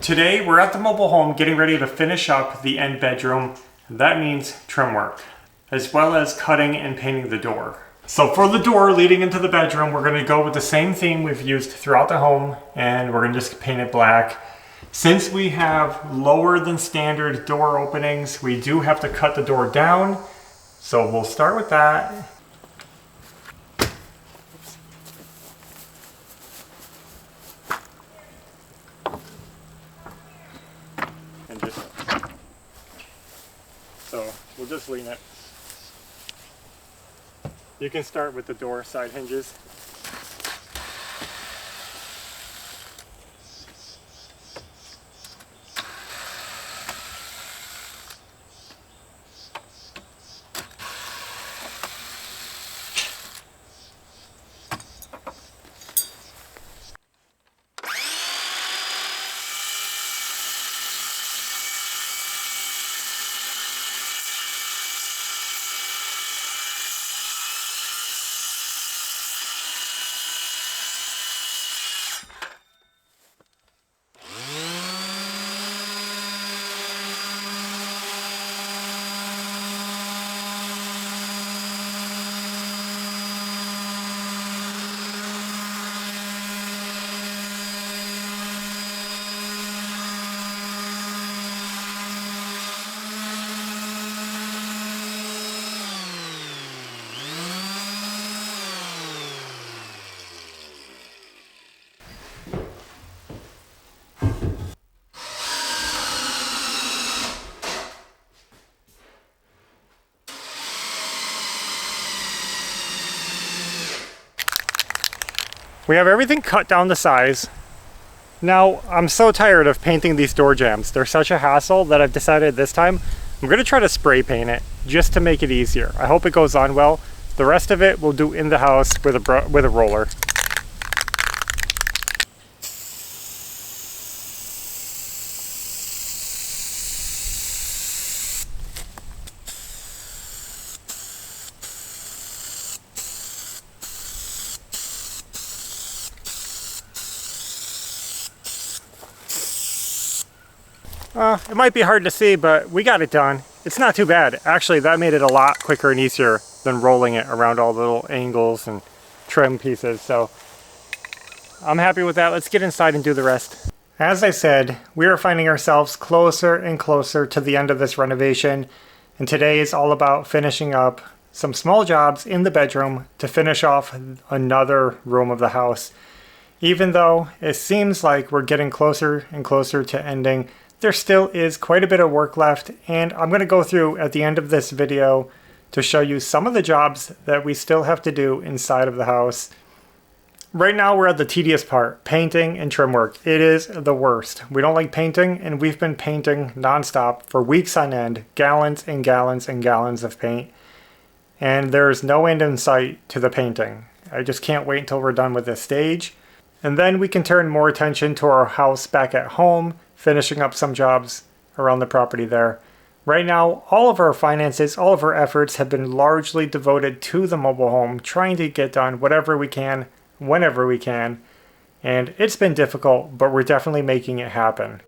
Today we're at the mobile home getting ready to finish up the end bedroom. That means trim work, as well as cutting and painting the door. So for the door leading into the bedroom, we're going to go with the same theme we've used throughout the home, and we're going to just paint it black. Since we have lower than standard door openings, we do have to cut the door down. So we'll start with that. So we'll just lean it. You can start with the door side hinges. We have everything cut down to size. Now, I'm so tired of painting these door jambs. They're such a hassle that I've decided this time I'm gonna try to spray paint it just to make it easier. I hope it goes on well. The rest of it we'll do in the house with a roller. It might be hard to see, but we got it done. It's not too bad. Actually, that made it a lot quicker and easier than rolling it around all the little angles and trim pieces. So I'm happy with that. Let's get inside and do the rest. As I said, we are finding ourselves closer and closer to the end of this renovation. And today is all about finishing up some small jobs in the bedroom to finish off another room of the house. Even though it seems like we're getting closer and closer to ending, there still is quite a bit of work left, and I'm going to go through at the end of this video to show you some of the jobs that we still have to do inside of the house. Right now we're at the tedious part, painting and trim work. It is the worst. We don't like painting, and we've been painting nonstop for weeks on end, gallons and gallons and gallons of paint, and there's no end in sight to the painting. I just can't wait until we're done with this stage, and then we can turn more attention to our house back at home, finishing up some jobs around the property there. Right now, all of our finances, all of our efforts have been largely devoted to the mobile home, trying to get done whatever we can, whenever we can. And it's been difficult, but we're definitely making it happen.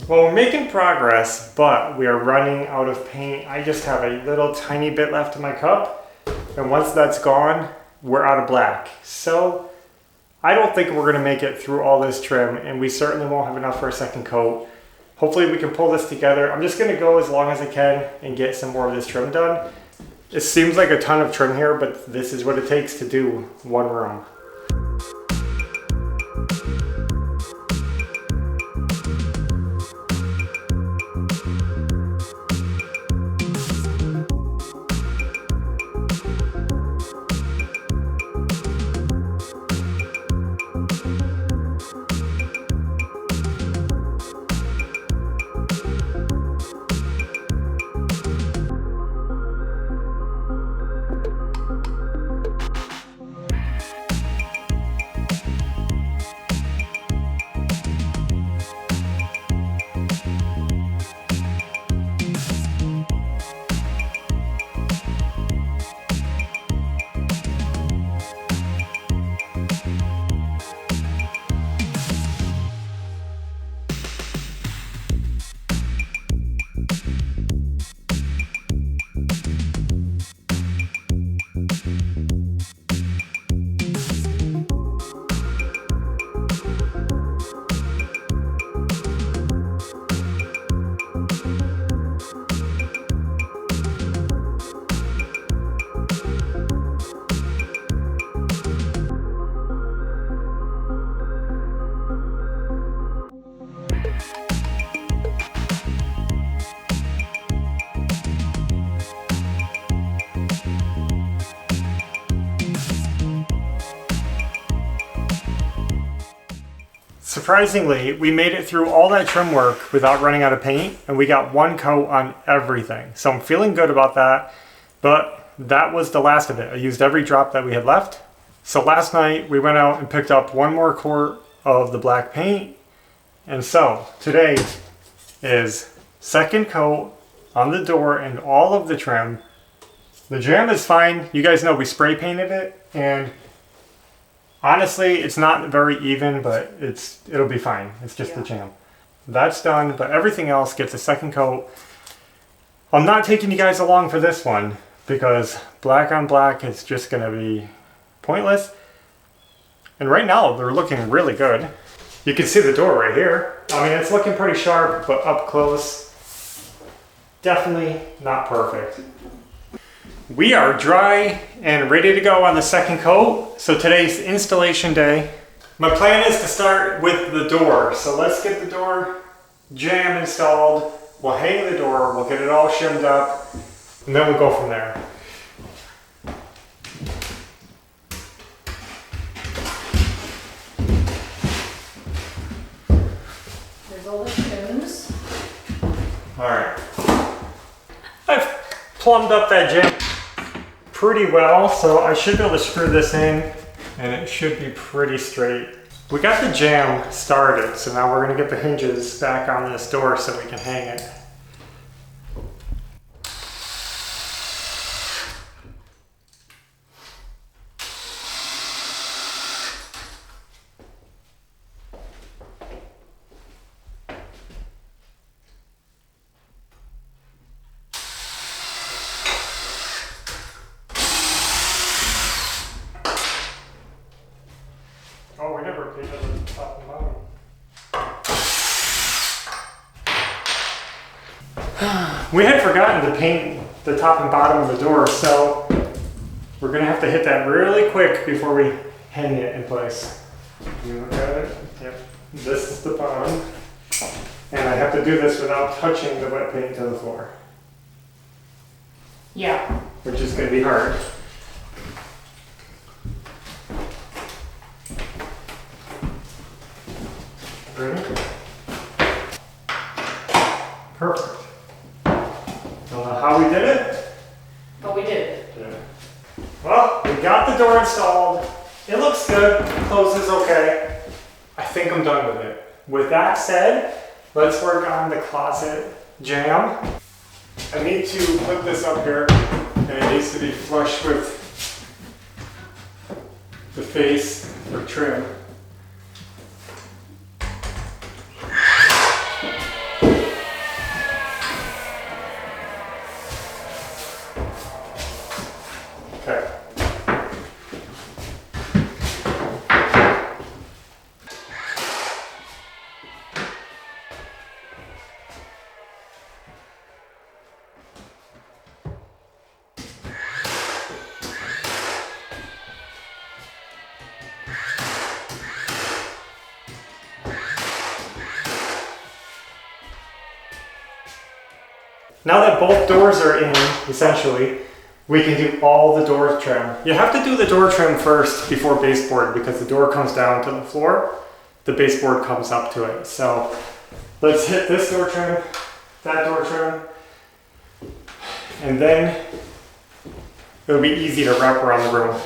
Well, we're making progress, but we are running out of paint. I just have a little tiny bit left in my cup, and once that's gone, we're out of black. So I don't think we're gonna make it through all this trim, and we certainly won't have enough for a second coat. Hopefully we can pull this together. I'm just gonna go as long as I can and get some more of this trim done. It seems like a ton of trim here, but this is what it takes to do one room. surprisingly, we made it through all that trim work without running out of paint, and we got one coat on everything. So I'm feeling good about that, but that was the last of it. I used every drop that we had left. So last night we went out and picked up one more quart of the black paint, and so today is second coat on the door and all of the trim. The jam is fine. You guys know we spray painted it, and honestly, it's not very even, but it'll be fine. It's just the jam. That's done, but everything else gets a second coat. I'm not taking you guys along for this one because black on black is just gonna be pointless. And right now, they're looking really good. You can see the door right here. I mean, it's looking pretty sharp, but up close, definitely not perfect. We are dry and ready to go on the second coat. So today's installation day. My plan is to start with the door. So let's get the door jamb installed. We'll hang the door, we'll get it all shimmed up, and then we'll go from there. There's all the shims. All right. I've plumbed up that jamb pretty well, so I should be able to screw this in and it should be pretty straight. We got the jamb started, so now we're gonna get the hinges back on this door so we can hang it. Oh, we never painted the top and bottom. We had forgotten to paint the top and bottom of the door, so we're gonna have to hit that really quick before we hang it in place. You look at it? Yep. This is the bottom. And I have to do this without touching the wet paint to the floor. Yeah. Which is gonna be hard. Ready? Perfect. Don't know how we did it. But we did it. Yeah. Well, we got the door installed. It looks good. Closes okay. I think I'm done with it. With that said, let's work on the closet jamb. I need to put this up here, and it needs to be flush with the face or trim. Okay. Now that both doors are in, essentially, we can do all the door trim. You have to do the door trim first before baseboard because the door comes down to the floor, the baseboard comes up to it. So let's hit this door trim, that door trim, and then it'll be easy to wrap around the room.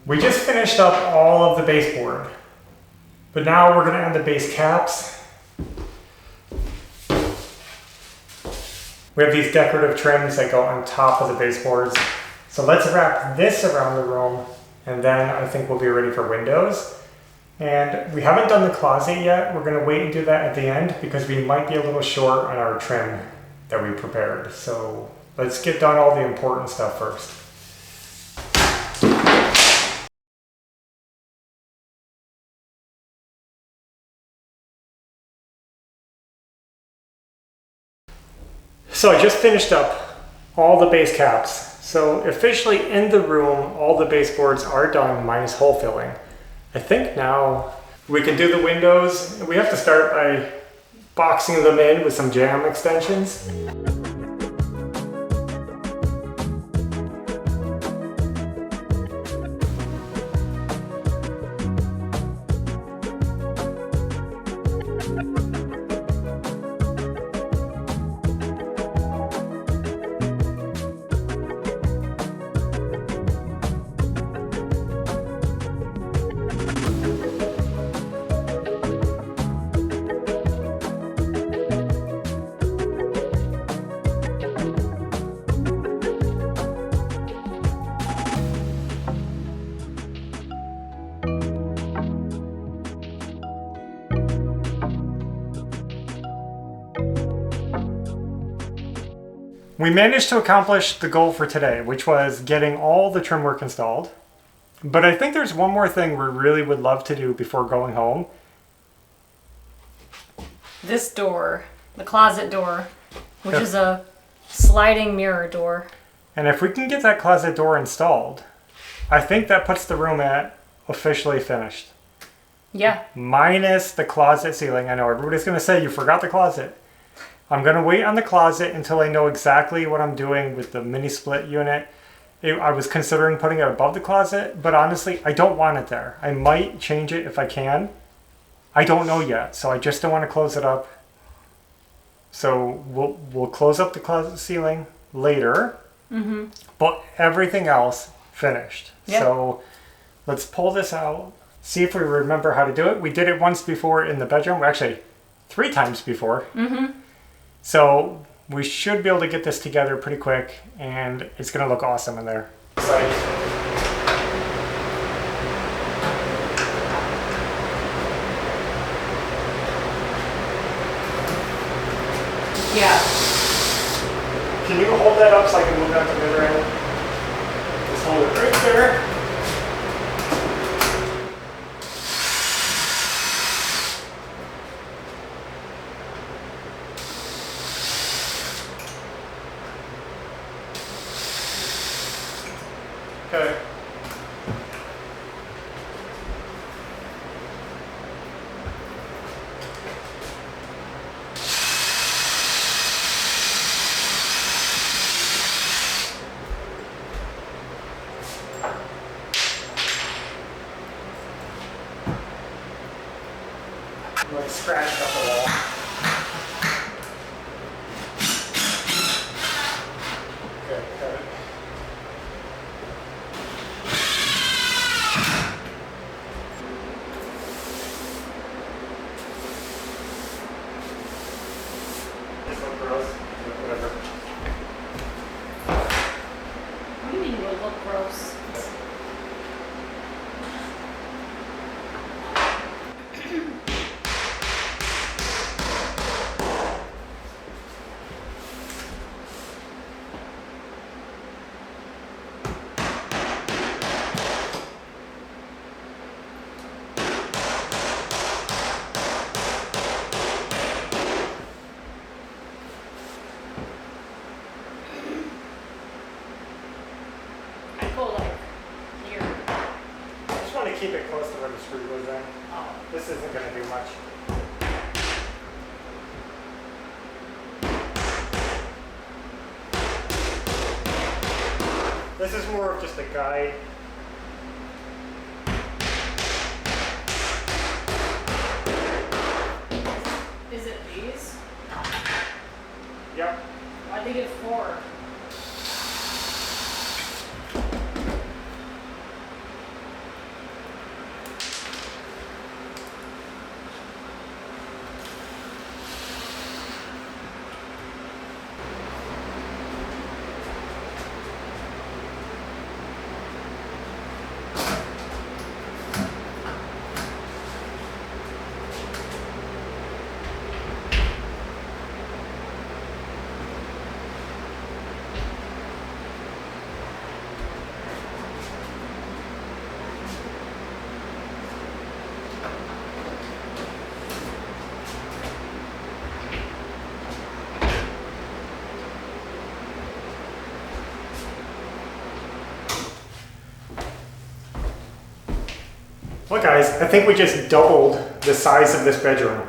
We just finished up all of the baseboard, but now we're gonna add the base caps. We have these decorative trims that go on top of the baseboards. So let's wrap this around the room, and then I think we'll be ready for windows. And we haven't done the closet yet. We're gonna wait and do that at the end because we might be a little short on our trim that we prepared. So let's get done all the important stuff first. So I just finished up all the base caps. So officially in the room, all the baseboards are done minus hole filling. I think now we can do the windows. We have to start by boxing them in with some jam extensions. We managed to accomplish the goal for today, which was getting all the trim work installed. But I think there's one more thing we really would love to do before going home. This door, the closet door, which is a sliding mirror door. And if we can get that closet door installed, I think that puts the room at officially finished. Yeah. Minus the closet ceiling. I know everybody's going to say you forgot the closet. I'm going to wait on the closet until I know exactly what I'm doing with the mini split unit. I was considering putting it above the closet, but honestly, I don't want it there. I might change it if I can. I don't know yet, so I just don't want to close it up. So we'll close up the closet ceiling later, but everything else finished. Yep. So let's pull this out, see if we remember how to do it. We did it once before in the bedroom, actually 3 times before. So we should be able to get this together pretty quick, and it's going to look awesome in there. Yeah. Can you hold that up so I can move that to the other end? Just hold it right there. Okay. Like scratched up the wall. Okay, got it. This one gross. Whatever. What do you mean it would look gross? I go like here. I just want to keep it close to where the screw goes in. Oh. This isn't going to do much. This is more of just a guide. Is it these? Yep. Why'd they get 4? Well guys, I think we just doubled the size of this bedroom.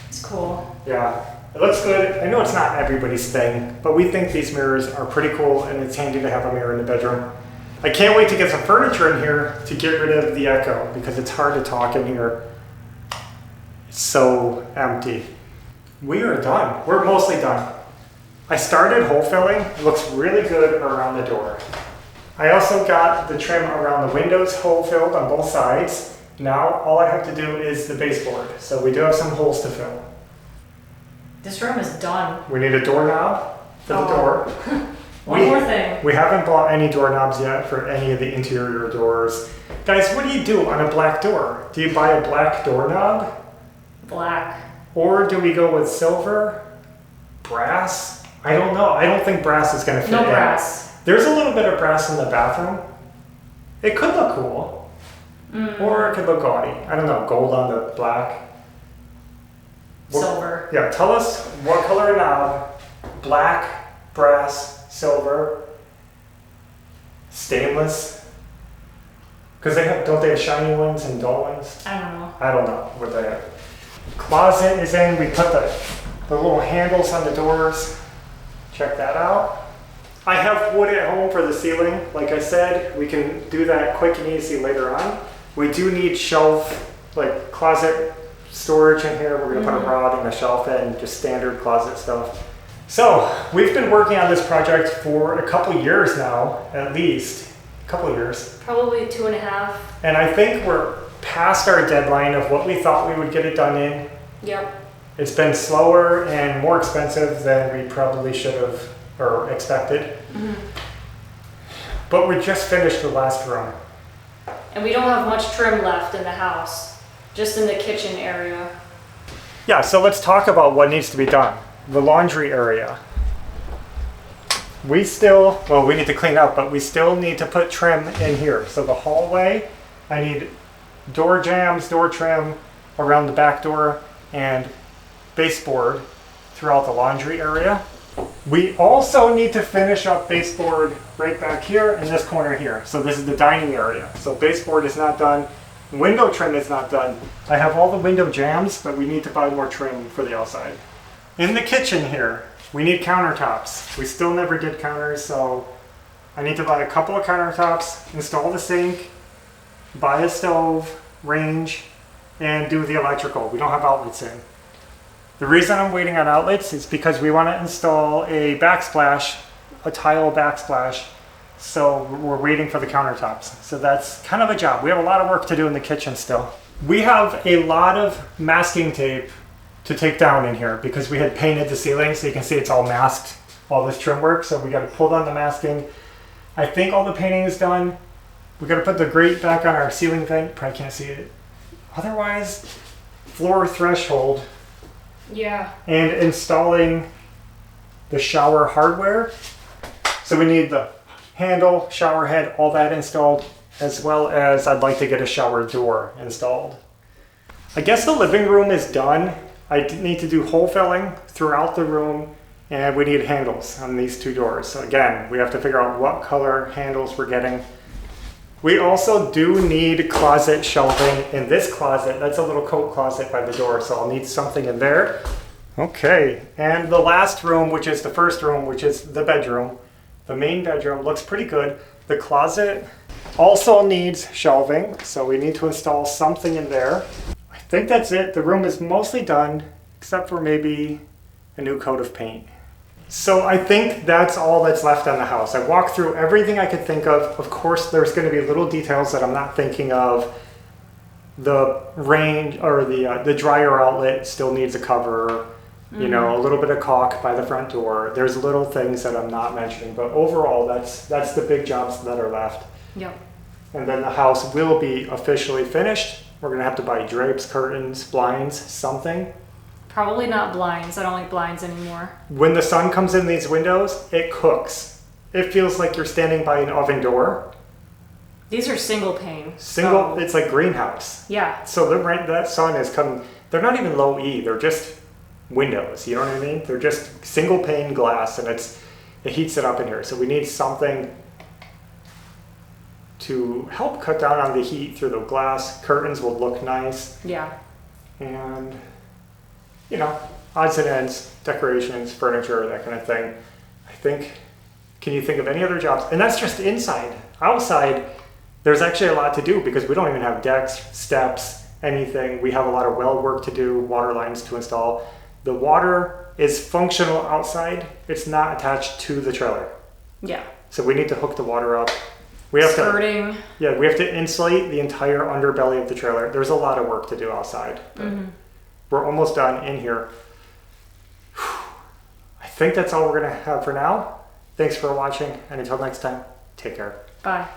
It's cool. Yeah, it looks good. I know it's not everybody's thing, but we think these mirrors are pretty cool and it's handy to have a mirror in the bedroom. I can't wait to get some furniture in here to get rid of the echo because it's hard to talk in here. It's so empty. We are done. We're mostly done. I started hole filling. It looks really good around the door. I also got the trim around the windows hole filled on both sides. Now all I have to do is the baseboard. So we do have some holes to fill. This room is done. We need a doorknob for the door. One more thing. We haven't bought any doorknobs yet for any of the interior doors. Guys, what do you do on a black door? Do you buy a black doorknob? Black. Or do we go with silver? Brass? I don't know. I don't think brass is going to fit in. No brass. There's a little bit of brass in the bathroom. It could look cool. Or it could look gaudy. I don't know. Gold on the black. Silver. Yeah, tell us what color knob. Black, brass, silver, stainless. Because don't they have shiny ones and dull ones? I don't know. I don't know what they have. Closet is in. We put the little handles on the doors. Check that out. I have wood at home for the ceiling. Like I said, we can do that quick and easy later on. We do need shelf, like closet storage in here. We're gonna put a rod and a shelf in, just standard closet stuff. So we've been working on this project for a couple years now, at least. A couple years. Probably 2.5. And I think we're past our deadline of what we thought we would get it done in. Yep. It's been slower and more expensive than we probably should have or expected. But we just finished the last room. And we don't have much trim left in the house, just in the kitchen area. Yeah, so let's talk about what needs to be done. The laundry area. We need to clean up, but we still need to put trim in here. So the hallway, I need door jambs, door trim around the back door, and baseboard throughout the laundry area. We also need to finish up baseboard right back here in this corner here. So this is the dining area. So baseboard is not done. Window trim is not done. I have all the window jambs, but we need to buy more trim for the outside. In the kitchen here, we need countertops. We still never did counters, so I need to buy a couple of countertops, install the sink, buy a stove, range, and do the electrical. We don't have outlets in. The reason I'm waiting on outlets is because we want to install a backsplash, a tile backsplash, so we're waiting for the countertops. So that's kind of a job. We have a lot of work to do in the kitchen still. We have a lot of masking tape to take down in here because we had painted the ceiling, so you can see it's all masked, all this trim work, so we got to pull down the masking. I think all the painting is done. We got to put the grate back on our ceiling vent. Probably can't see it. Otherwise, floor threshold. Yeah. And installing the shower hardware. So we need the handle, shower head, all that installed, as well as I'd like to get a shower door installed. I guess the living room is done. I need to do hole filling throughout the room, and we need handles on these two doors. So again, we have to figure out what color handles we're getting. We also do need closet shelving in this closet. That's a little coat closet by the door, so I'll need something in there. Okay, and the last room, which is the first room, which is the bedroom. The main bedroom looks pretty good. The closet also needs shelving, so we need to install something in there. I think that's it. The room is mostly done, except for maybe a new coat of paint. So I think that's all that's left on the house. I walked through everything I could think of. Of course, there's going to be little details that I'm not thinking of. The range or the dryer outlet still needs a cover. You know, a little bit of caulk by the front door. There's little things that I'm not mentioning, but overall, that's the big jobs that are left. Yep. And then the house will be officially finished. We're gonna have to buy drapes, curtains, blinds, something. Probably not blinds. I don't like blinds anymore. When the sun comes in these windows, it cooks. It feels like you're standing by an oven door. These are single pane. It's like greenhouse. Yeah. So that sun is coming. They're not even low E. They're just windows. You know what I mean? They're just single pane glass, and it heats it up in here. So we need something to help cut down on the heat through the glass. Curtains will look nice. Yeah. And, you know, odds and ends, decorations, furniture, that kind of thing. I think, can you think of any other jobs? And that's just inside. Outside, there's actually a lot to do because we don't even have decks, steps, anything. We have a lot of well work to do, water lines to install. The water is functional outside. It's not attached to the trailer. Yeah. So we need to hook the water up. We have Skirting. we have to insulate the entire underbelly of the trailer. There's a lot of work to do outside. We're almost done in here. I think that's all we're gonna have for now. Thanks for watching, and until next time, take care. Bye.